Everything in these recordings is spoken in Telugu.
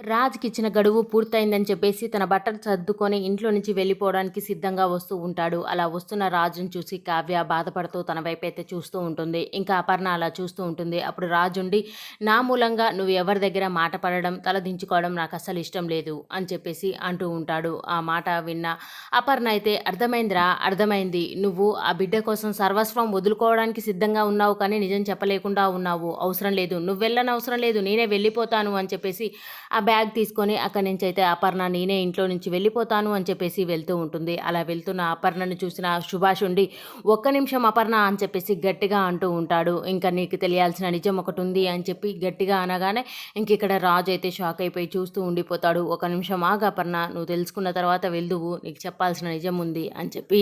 రాజ్‌కిచ్చిన గడువు పూర్తయిందని చెప్పేసి తన బట్టలు సర్దుకొని ఇంట్లో నుంచి వెళ్ళిపోవడానికి సిద్ధంగా వస్తూ ఉంటాడు. అలా వస్తున్న రాజుని చూసి కావ్య బాధపడుతూ తన వైపైతే చూస్తూ ఉంటుంది. ఇంకా అపర్ణ అలా చూస్తూ ఉంటుంది. అప్పుడు రాజుండి, "నా మూలంగా నువ్వు ఎవరి దగ్గర మాట పడడం, తల దించుకోవడం నాకస్సలు ఇష్టం లేదు" అని చెప్పేసి అంటూ ఉంటాడు. ఆ మాట విన్న అపర్ణ అయితే, "అర్థమైందిరా, అర్థమైంది. నువ్వు ఆ బిడ్డ కోసం సర్వస్వం వదులుకోవడానికి సిద్ధంగా ఉన్నావు కానీ నిజం చెప్పలేకుండా ఉన్నావు. అవసరం లేదు. నువ్వు వెళ్ళనవసరం లేదు. నేనే వెళ్ళిపోతాను" అని చెప్పేసి ఆ బ్యాగ్ తీసుకొని అక్కడి నుంచయితే అపర్ణ నేనే ఇంట్లో నుంచి వెళ్ళిపోతాను అని చెప్పేసి వెళ్తూ ఉంటుంది. అలా వెళ్తున్న అపర్ణను చూసిన సుభాష్ ఉండి, "ఒక్క నిమిషం అపర్ణ" అని చెప్పేసి గట్టిగా అంటూ ఉంటాడు. "ఇంకా నీకు తెలియాల్సిన నిజం ఒకటుంది" అని చెప్పి గట్టిగా అనగానే ఇంకిక్కడ రాజు అయితే షాక్ అయిపోయి చూస్తూ ఉండిపోతాడు. "ఒక నిమిషం ఆగు అపర్ణ, నువ్వు తెలుసుకున్న తర్వాత వెళ్దువు, నీకు చెప్పాల్సిన నిజం ఉంది" అని చెప్పి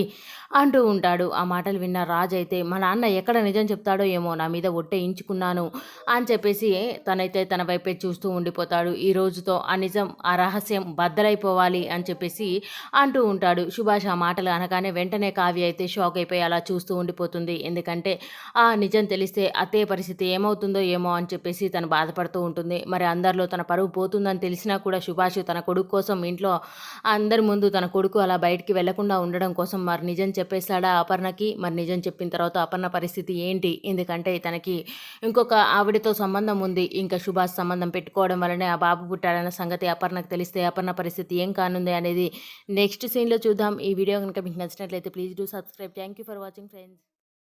అంటూ ఉంటాడు. ఆ మాటలు విన్న రాజు అయితే, "మా నాన్న ఎక్కడ నిజం చెప్తాడో ఏమో, నా మీద ఒట్టేయించుకున్నాను" అని చెప్పేసి తనైతే తన వైపే చూస్తూ ఉండిపోతాడు. ఈ రోజుతో ఆ నిజం, ఆ రహస్యం బద్దలైపోవాలి అని చెప్పేసి అంటూ ఉంటాడు. సుభాష్ ఆ మాటలు అనగానే వెంటనే కావ్య అయితే షాక్ అయిపోయి అలా చూస్తూ ఉండిపోతుంది. ఎందుకంటే ఆ నిజం తెలిస్తే అత్తయ్య పరిస్థితి ఏమవుతుందో ఏమో అని చెప్పేసి తను బాధపడుతూ ఉంటుంది. మరి అందరిలో తన పరువు పోతుందని తెలిసినా కూడా సుభాష్ తన కొడుకు కోసం ఇంట్లో అందరి ముందు తన కొడుకు అలా బయటికి వెళ్లకుండా ఉండడం కోసం మరి నిజం చెప్పేస్తాడా అపర్ణకి? మరి నిజం చెప్పిన తర్వాత అపర్ణ పరిస్థితి ఏంటి? ఎందుకంటే తనకి ఇంకొక ఆవిడతో సంబంధం ఉంది. ఇంకా సుభాష్ సంబంధం పెట్టుకోవడం వల్లనే ఆ బాబు పుట్టాడన్న సంగతి అపర్ణకు తెలిస్తే అపర్ణ పరిస్థితి ఏం కానుంది అనేది నెక్స్ట్ సీన్‌లో చూద్దాం. ఈ వీడియో గనుక మీకు నచ్చినట్లయితే please do subscribe. Thank you for watching friends.